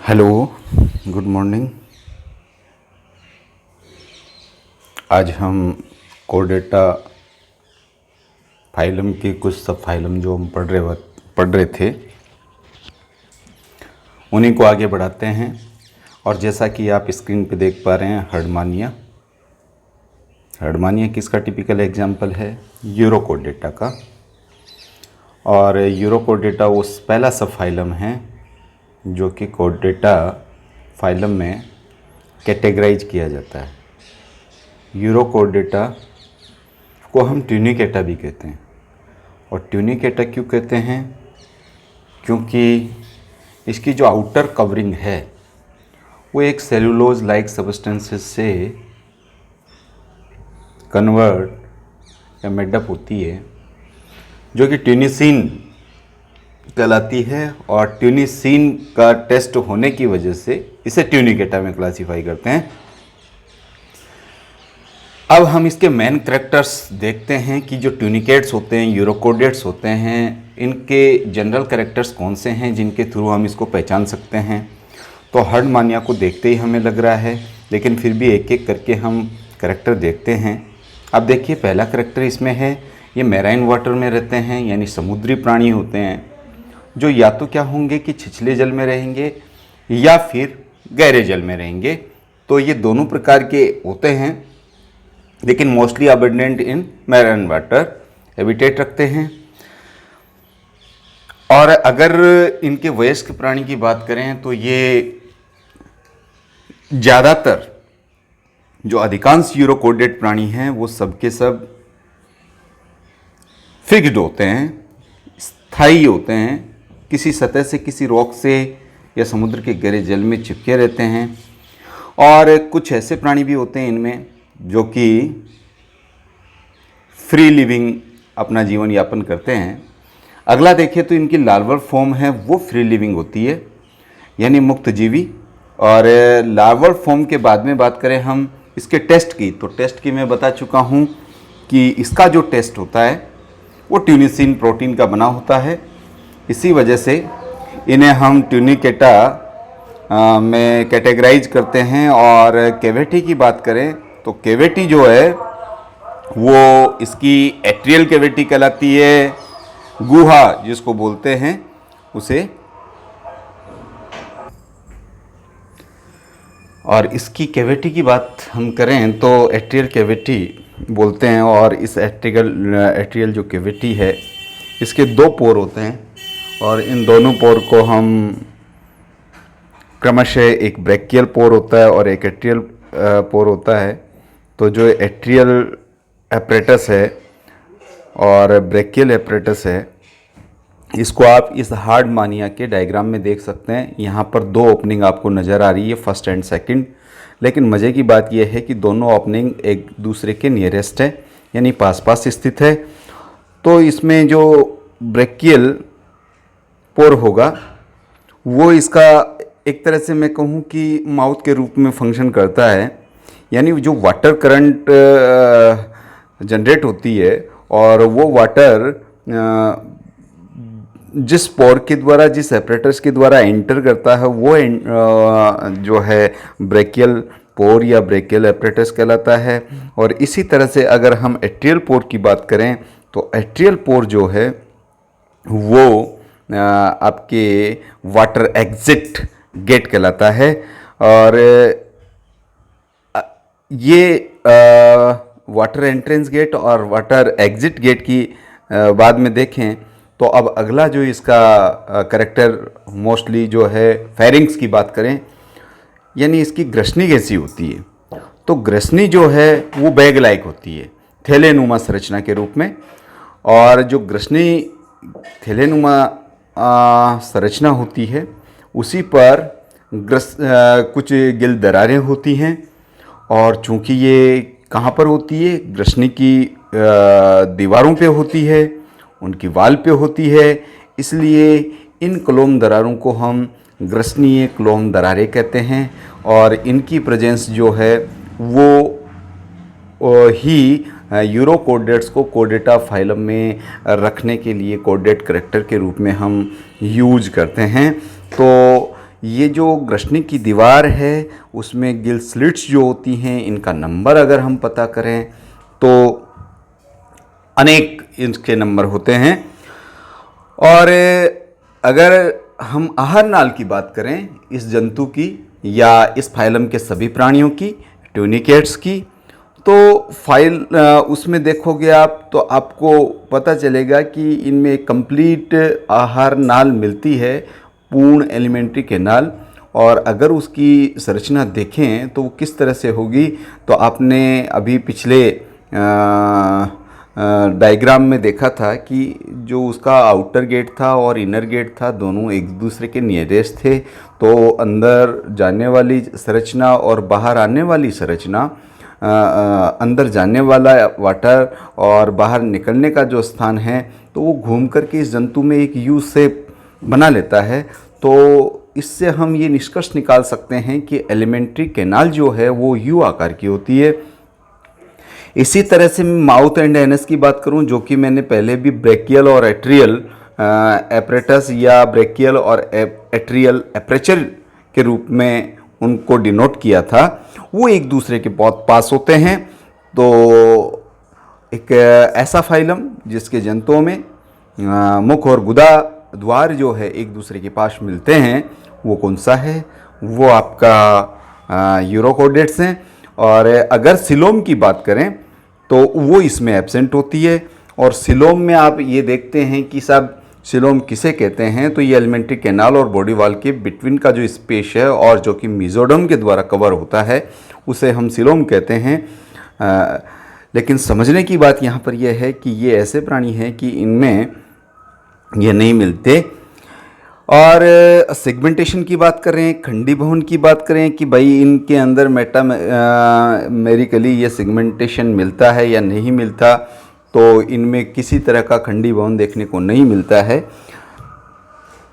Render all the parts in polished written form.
Hello, good morning. आज हम कोरडेटा phylum के कुछ सब फाइलम जो हम पढ़ रहे थे उन्हीं को आगे बढ़ाते हैं। और जैसा कि आप स्क्रीन पे देख पा रहे हैं, हर्डमानिया किसका टिपिकल एग्जाम्पल है? यूरोकोरडेटा का। और यूरोकोरडेटा वो पहला सब फाइलम है जो कि कोरडेटा फाइलम में कैटेगराइज किया जाता है। यूरोकोरडेटा को हम ट्यूनिकेटा भी कहते हैं। और ट्यूनिकेटा क्यों कहते हैं? क्योंकि इसकी जो आउटर कवरिंग है वो एक सेलुलोज लाइक सब्सटेंसेस से कन्वर्ट या मेडअप होती है, जो कि ट्यूनिसिन कहलाती है। और ट्यूनिसिन का टेस्ट होने की वजह से इसे ट्यूनिकेटा में क्लासीफाई करते हैं। अब हम इसके मेन कैरेक्टर्स देखते हैं कि जो ट्यूनिकेट्स होते हैं, यूरोकोरडेट्स होते हैं, इनके जनरल कैरेक्टर्स कौन से हैं जिनके थ्रू हम इसको पहचान सकते हैं। तो हर्डमानिया को देखते ही हमें लग रहा है, लेकिन फिर भी एक एक करके हम कैरेक्टर देखते हैं। अब देखिए, पहला कैरेक्टर इसमें है, ये मैराइन वाटर में रहते हैं, यानी समुद्री प्राणी होते हैं, जो या तो क्या होंगे कि छिछले जल में रहेंगे या फिर गहरे जल में रहेंगे। तो ये दोनों प्रकार के होते हैं, लेकिन मोस्टली अबंडेंट इन मैराइन वाटर हैबिटेट रखते हैं। और अगर इनके वयस्क प्राणी की बात करें तो ये ज़्यादातर जो अधिकांश यूरोकोरडेट प्राणी हैं वो सब के सब फिक्स्ड होते हैं, स्थायी होते हैं, किसी सतह से, किसी रॉक से या समुद्र के गहरे जल में चिपके रहते हैं। और कुछ ऐसे प्राणी भी होते हैं इनमें जो कि फ्री लिविंग अपना जीवन यापन करते हैं। अगला देखिए तो इनकी लार्वल फॉर्म है वो फ्री लिविंग होती है, यानी मुक्त जीवी। और लार्वल फॉर्म के बाद में बात करें हम इसके टेस्ट की, तो टेस्ट की मैं बता चुका हूँ कि इसका जो टेस्ट होता है वो ट्यूनिसिन प्रोटीन का बना होता है। इसी वजह से इन्हें हम ट्यूनिकेटा में कैटेगराइज करते हैं। और कैविटी की बात करें तो कैविटी जो है वो इसकी एट्रियल कैविटी कहलाती है, गुहा जिसको बोलते हैं उसे। और इसकी कैविटी की बात हम करें तो एट्रियल कैविटी बोलते हैं। और इस एट्रियल जो कैविटी है इसके दो पोर होते हैं, और इन दोनों पोर को हम क्रमशः, एक ब्रैकियल पोर होता है और एक एट्रियल पोर होता है। तो जो एट्रियल एपरेटस है और ब्रैकियल एपरेटस है, इसको आप इस हर्डमानिया के डायग्राम में देख सकते हैं। यहाँ पर दो ओपनिंग आपको नज़र आ रही है, फर्स्ट एंड सेकंड। लेकिन मज़े की बात यह है कि दोनों ओपनिंग एक दूसरे के नियरेस्ट है, यानी पास पास स्थित है। तो इसमें जो ब्रैकियल पोर होगा वो इसका एक तरह से मैं कहूँ कि माउथ के रूप में फंक्शन करता है, यानी जो वाटर करंट जनरेट होती है और वो वाटर जिस पोर के द्वारा, जिस एपरेटस के द्वारा एंटर करता है वो जो है ब्रैकियल पोर या ब्रैकियल एपरेटस कहलाता है। और इसी तरह से अगर हम एट्रियल पोर की बात करें तो एट्रियल पोर जो है वो आपके वाटर एग्जिट गेट कहलाता है। और ये वाटर एंट्रेंस गेट और वाटर एग्जिट गेट की बाद में देखें तो अब अगला जो इसका कैरेक्टर मोस्टली जो है फेरिंग्स की बात करें, यानी इसकी ग्रसनी कैसी होती है? तो ग्रसनी जो है वो बैग लाइक होती है, थैलेनुमा संरचना के रूप में। और जो ग्रसनी थैलेनुमा संरचना होती है उसी पर कुछ गिल दरारें होती हैं। और चूंकि ये कहाँ पर होती है? ग्रसनी की दीवारों पे होती है, उनकी वाल पे होती है, इसलिए इन क्लोम दरारों को हम ग्रसनीय क्लोम दरारें कहते हैं। और इनकी प्रेजेंस जो है वो ही यूरोकोरडेट्स को कोरडेटा फाइलम में रखने के लिए कोरडेट कैरेक्टर के रूप में हम यूज करते हैं। तो ये जो ग्रशनिक की दीवार है उसमें गिल स्लिट्स जो होती हैं, इनका नंबर अगर हम पता करें तो अनेक इसके नंबर होते हैं। और अगर हम आहार नाल की बात करें इस जंतु की या इस फाइलम के सभी प्राणियों की, ट्यूनिकेट्स की, तो उसमें देखोगे आप तो आपको पता चलेगा कि इनमें एक कंप्लीट आहार नाल मिलती है, पूर्ण एलिमेंट्री कैनाल। और अगर उसकी संरचना देखें तो वो किस तरह से होगी, तो आपने अभी पिछले डायग्राम में देखा था कि जो उसका आउटर गेट था और इनर गेट था, दोनों एक दूसरे के नियरेस्ट थे। तो अंदर जाने वाली संरचना और बाहर आने वाली संरचना, अंदर जाने वाला वाटर और बाहर निकलने का जो स्थान है, तो वो घूम कर के इस जंतु में एक यू शेप बना लेता है। तो इससे हम ये निष्कर्ष निकाल सकते हैं कि एलिमेंट्री कैनाल जो है वो यू आकार की होती है। इसी तरह से माउथ एंड एनस की बात करूं, जो कि मैंने पहले भी ब्रेकियल और एट्रियल एपरेटस या ब्रेकियल और एट्रियल एपरेचर के रूप में उनको डिनोट किया था, वो एक दूसरे के बहुत पास होते हैं। तो एक ऐसा फाइलम जिसके जंतुओं में मुख और गुदा द्वार जो है एक दूसरे के पास मिलते हैं, वो कौन सा है? वो आपका यूरोकोडेट्स हैं। और अगर सिलोम की बात करें तो वो इसमें एब्सेंट होती है। और सिलोम में आप ये देखते हैं कि सब सिलोम किसे कहते हैं, तो ये एलिमेंट्री कैनाल और बॉडी वॉल के बिटवीन का जो स्पेस है और जो कि मेसोडर्म के द्वारा कवर होता है, उसे हम सिलोम कहते हैं। लेकिन समझने की बात यहाँ पर यह है कि ये ऐसे प्राणी हैं कि इनमें ये नहीं मिलते। और सेगमेंटेशन की बात करें, खंडीभवन की बात करें कि भाई इनके अंदर मेटामेरिकली ये सेगमेंटेशन मिलता है या नहीं मिलता, तो इनमें किसी तरह का खंडीभवन देखने को नहीं मिलता है।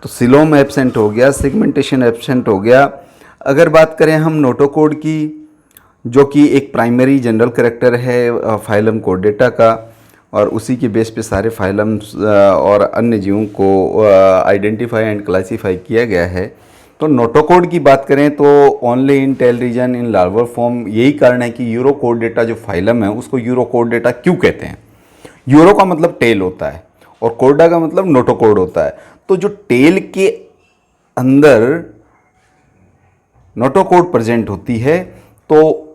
तो सिलोम एब्सेंट हो गया, सेगमेंटेशन एब्सेंट हो गया। अगर बात करें हम नोटोकोड की, जो कि एक प्राइमरी जनरल कैरेक्टर है फाइलम कोर्डेटा का, और उसी के बेस पे सारे फाइलम्स और अन्य जीवों को आइडेंटिफाई एंड क्लासीफाई किया गया है। तो नोटोकोड की बात करें तो only in tail region in larval form. यही कारण है कि यूरोकोर्डेटा जो फाइलम है उसको यूरोकोर्डेटा क्यों कहते हैं। यूरो का मतलब टेल होता है और कोर्डा का मतलब नोटोकोड होता है। तो जो टेल के अंदर नोटोकोड प्रेजेंट होती है, तो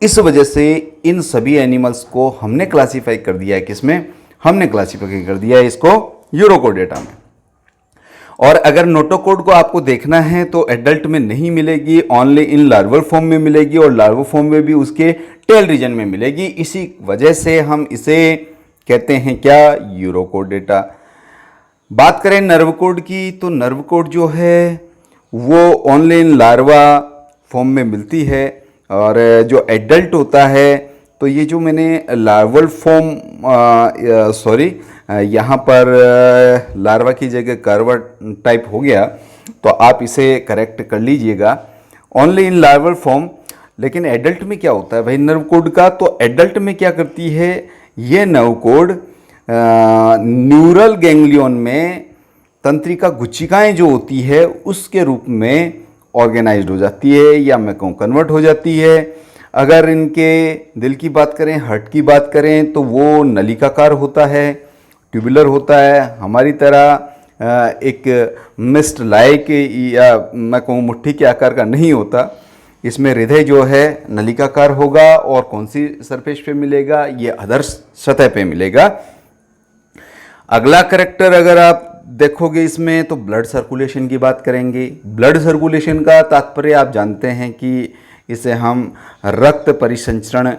इस वजह से इन सभी एनिमल्स को हमने क्लासीफाई कर दिया है। किसमें? हमने क्लासीफाई कर दिया है इसको यूरोकोडेटा में। और अगर नोटोकोड को आपको देखना है तो एडल्ट में नहीं मिलेगी, ओनली इन लार्वल फॉर्म में मिलेगी, और लार्वल फॉर्म में भी उसके टेल रीजन में मिलेगी। इसी वजह से हम इसे कहते हैं क्या? यूरोकोडेटा। बात करें नर्व कोड की, तो नर्व कोड जो है वो ओनली इन लार्वा फॉर्म में मिलती है। और जो एडल्ट होता है, तो ये जो मैंने लार्वल फॉर्म यहाँ पर लार्वा की जगह कार्वा टाइप हो गया, तो आप इसे करेक्ट कर लीजिएगा, ओनली इन लार्वल फॉर्म। लेकिन एडल्ट में क्या होता है भाई नर्व कोड का? तो एडल्ट में क्या करती है ये नर्व कोड, न्यूरल गैंग्लियन में तंत्रिका गुच्छिकाएं जो होती है उसके रूप में ऑर्गेनाइज्ड हो जाती है या मैं कहूँ कन्वर्ट हो जाती है। अगर इनके दिल की बात करें, हार्ट की बात करें, तो वो नलिकाकार होता है, ट्यूबुलर होता है, हमारी तरह एक मिस्ट लाइक या मैं कहूँ मुट्ठी के आकार का नहीं होता। इसमें हृदय जो है नलिकाकार होगा। और कौन सी सरफेस पे मिलेगा? ये अदर सतह पे मिलेगा। अगला करेक्टर अगर आप देखोगे इसमें, तो ब्लड सर्कुलेशन की बात करेंगे। ब्लड सर्कुलेशन का तात्पर्य आप जानते हैं कि इसे हम रक्त परिसंचरण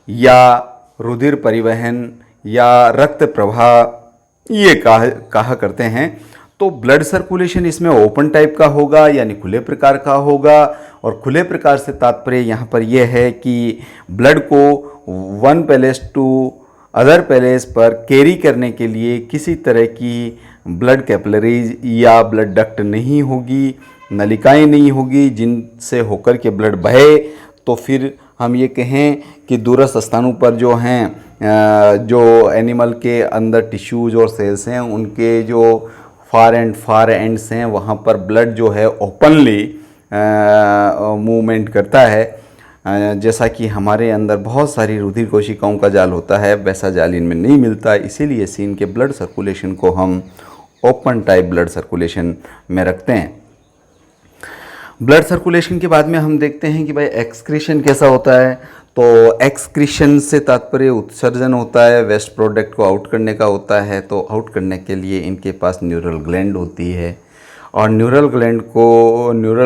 या रुधिर परिवहन या रक्त प्रवाह ये कहा करते हैं। तो ब्लड सर्कुलेशन इसमें ओपन टाइप का होगा, यानी खुले प्रकार का होगा। और खुले प्रकार से तात्पर्य यहाँ पर यह है कि ब्लड को one place to other place पर कैरी करने के लिए किसी तरह की ब्लड कैपिलरीज या ब्लड डक्ट नहीं होगी, नलिकाएं नहीं होगी जिनसे होकर के ब्लड बहे। तो फिर हम ये कहें कि दूरस्थ स्थानों पर जो हैं जो एनिमल के अंदर टिश्यूज और सेल्स हैं, उनके जो फार एंड फार एंड्स हैं वहाँ पर ब्लड जो है ओपनली मूवमेंट करता है। जैसा कि हमारे अंदर बहुत सारी रुधिर कोशिकाओं का जाल होता है, वैसा जाल इनमें नहीं मिलता, इसीलिए से इनके ब्लड सर्कुलेशन को हम ओपन टाइप ब्लड सर्कुलेशन में रखते हैं। ब्लड सर्कुलेशन के बाद में हम देखते हैं कि भाई एक्सक्रीशन कैसा होता है। तो एक्सक्रीशन से तात्पर्य उत्सर्जन होता है, वेस्ट प्रोडक्ट को आउट करने का होता है। तो आउट करने के लिए इनके पास न्यूरल ग्लैंड होती है, और न्यूरल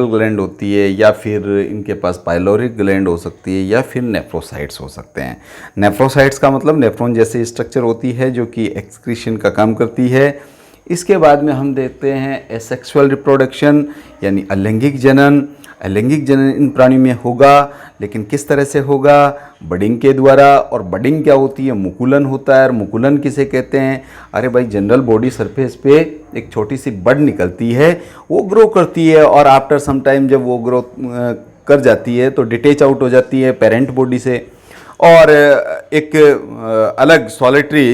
ग्लैंड होती है, या फिर इनके पास पाइलोरिक ग्लैंड हो सकती है, या फिर नेफ्रोसाइट्स हो सकते हैं। नेफ्रोसाइट्स का मतलब नेफ्रॉन जैसे स्ट्रक्चर होती है जो कि एक्सक्रीशन का काम करती है। इसके बाद में हम देखते हैं एसेक्सुअल रिप्रोडक्शन यानी अलैंगिक जनन। अलैंगिक जनन इन प्राणियों में होगा, लेकिन किस तरह से होगा? बडिंग के द्वारा। और बडिंग क्या होती है? मुकुलन होता है। और मुकुलन किसे कहते हैं? अरे भाई, जनरल बॉडी सरफेस पे एक छोटी सी बड निकलती है, वो ग्रो करती है, और आफ्टर सम टाइम जब वो ग्रो कर जाती है तो डिटेच आउट हो जाती है पेरेंट बॉडी से, और एक अलग सॉलिटरी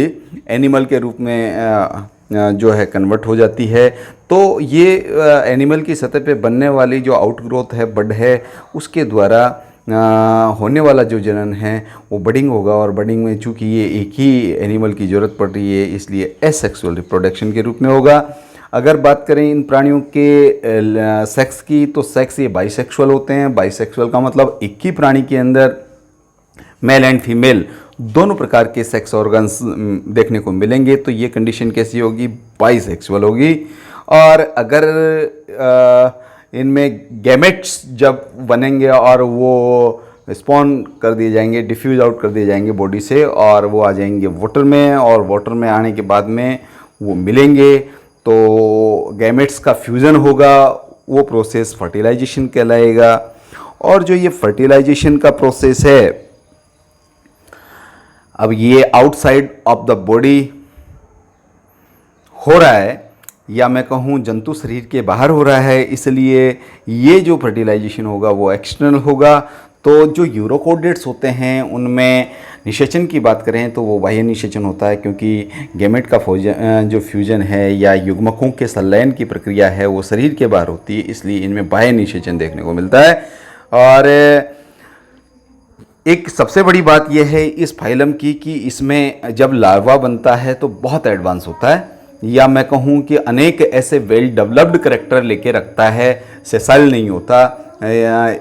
एनिमल के रूप में जो है कन्वर्ट हो जाती है। तो ये एनिमल की सतह पे बनने वाली जो आउटग्रोथ है, बड है, उसके द्वारा होने वाला जो जनन है वो बडिंग होगा। और बडिंग में चूंकि ये एक ही एनिमल की ज़रूरत पड़ रही है, इसलिए एसेक्सुअल रिप्रोडक्शन के रूप में होगा। अगर बात करें इन प्राणियों के सेक्स की, तो सेक्स ये बाइसेक्सुअल होते हैं। बाइसेक्सुअल का मतलब एक ही प्राणी के अंदर मेल एंड फीमेल दोनों प्रकार के सेक्स ऑर्गन्स देखने को मिलेंगे। तो ये कंडीशन कैसी होगी? बाइसेक्सुअल होगी। और अगर इनमें गैमेट्स जब बनेंगे और वो स्पॉन कर दिए जाएंगे, डिफ्यूज आउट कर दिए जाएंगे बॉडी से, और वो आ जाएंगे वाटर में, और वाटर में आने के बाद में वो मिलेंगे, तो गैमेट्स का फ्यूज़न होगा। वो प्रोसेस फर्टिलाइजेशन कहलाएगा। और जो ये फर्टिलाइजेशन का प्रोसेस है, अब ये आउटसाइड ऑफ द बॉडी हो रहा है, या मैं कहूँ जंतु शरीर के बाहर हो रहा है, इसलिए ये जो फर्टिलाइजेशन होगा वो एक्सटर्नल होगा। तो जो यूरोकोडेट्स होते हैं उनमें निषेचन की बात करें तो वो बाह्य निषेचन होता है, क्योंकि गैमेट का जो फ्यूजन है या युग्मकों के संलयन की प्रक्रिया है वो शरीर के बाहर होती है, इसलिए इनमें बाह्य निषेचन देखने को मिलता है। और एक सबसे बड़ी बात यह है इस फाइलम की कि इसमें जब लार्वा बनता है तो बहुत एडवांस होता है, या मैं कहूँ कि अनेक ऐसे वेल डेवलप्ड करैक्टर लेके रखता है। सेसाइल नहीं होता,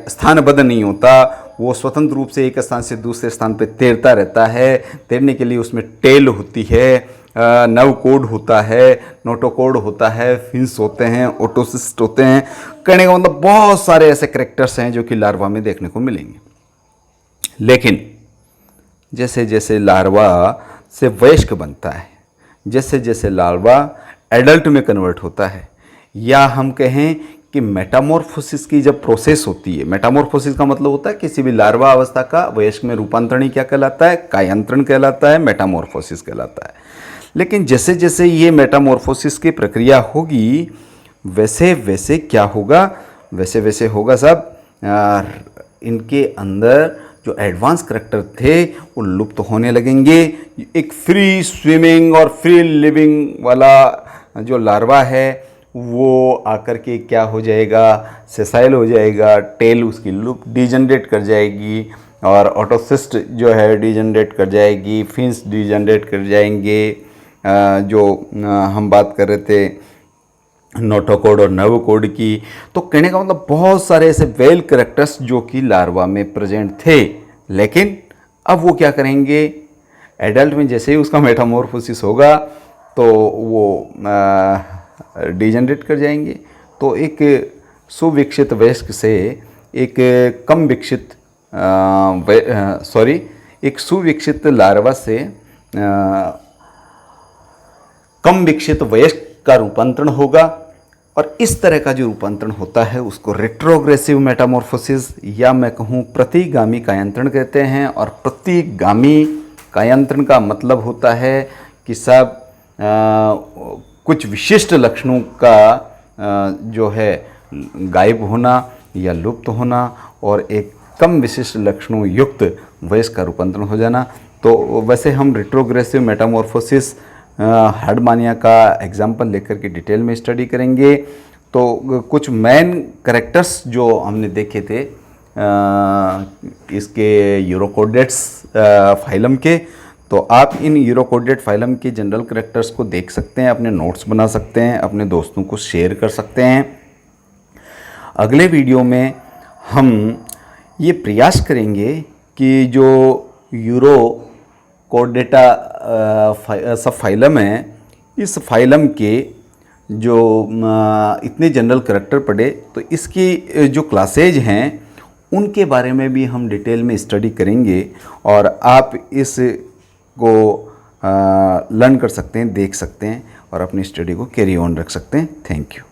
स्थानबद्ध नहीं होता, वो स्वतंत्र रूप से एक स्थान से दूसरे स्थान पर तैरता रहता है। तैरने के लिए उसमें टेल होती है, नवकोड होता है, नोटोकोड होता है, फिन्स होते हैं, ओटोसिस्ट होते हैं। कहने का मतलब बहुत सारे ऐसे करैक्टर्स हैं जो कि लार्वा में देखने को मिलेंगे। लेकिन जैसे जैसे लार्वा से वयस्क बनता है, जैसे जैसे लार्वा एडल्ट में कन्वर्ट होता है, या हम कहें कि मेटामॉर्फोसिस की जब प्रोसेस होती है, मेटामॉर्फोसिस का मतलब होता है किसी भी लार्वा अवस्था का वयस्क में रूपांतरण ही क्या कहलाता है? कायांतरण कहलाता है, मेटामॉर्फोसिस कहलाता है। लेकिन जैसे जैसे ये मेटामॉर्फोसिस की प्रक्रिया होगी, वैसे वैसे क्या होगा? वैसे वैसे होगा सब इनके अंदर जो एडवांस करैक्टर थे वो लुप्त होने लगेंगे। एक फ्री स्विमिंग और फ्री लिविंग वाला जो लार्वा है वो आकर के क्या हो जाएगा? सेसाइल हो जाएगा, टेल उसकी लुप डिजनरेट कर जाएगी, और ऑटोसिस्ट जो है डिजनरेट कर जाएगी, फिन्स डिजनरेट कर जाएंगे। जो हम बात कर रहे थे नोटोकोड और नवकोड की, तो कहने का मतलब बहुत सारे ऐसे वेल करैक्टर्स जो कि लार्वा में प्रेजेंट थे। लेकिन अब वो क्या करेंगे? एडल्ट में जैसे ही उसका मेटामॉर्फोसिस होगा तो वो डिजनरेट कर जाएंगे। तो एक सुविकसित वयस्क से एक कम विकसित एक सुविकसित लार्वा से कम विकसित वयस्क का रूपांतरण होगा। और इस तरह का जो रूपांतरण होता है उसको रेट्रोग्रेसिव मेटामॉर्फोसिस या मैं कहूँ प्रतिगामी कायांतरण कहते हैं। और प्रतिगामी कायांतरण का मतलब होता है कि सब कुछ विशिष्ट लक्षणों का जो है गायब होना या लुप्त होना और एक कम विशिष्ट लक्षणों युक्त वयस्क का रूपांतरण हो जाना। तो वैसे हम रेट्रोग्रेसिव मेटामॉर्फोसिस हर्डमानिया का एग्जाम्पल लेकर के डिटेल में स्टडी करेंगे। तो कुछ मेन करेक्टर्स जो हमने देखे थे इसके यूरोकोडेट्स फाइलम के, तो आप इन यूरोकोडेट फाइलम के जनरल करेक्टर्स को देख सकते हैं, अपने नोट्स बना सकते हैं, अपने दोस्तों को शेयर कर सकते हैं। अगले वीडियो में हम ये प्रयास करेंगे कि जो यूरो कोडेटा सब फाइलम है, इस फाइलम के जो इतने जनरल करेक्टर पढ़े, तो इसकी जो क्लासेज हैं उनके बारे में भी हम डिटेल में स्टडी करेंगे और आप इस को लर्न कर सकते हैं, देख सकते हैं और अपनी स्टडी को कैरी ऑन रख सकते हैं। Thank you.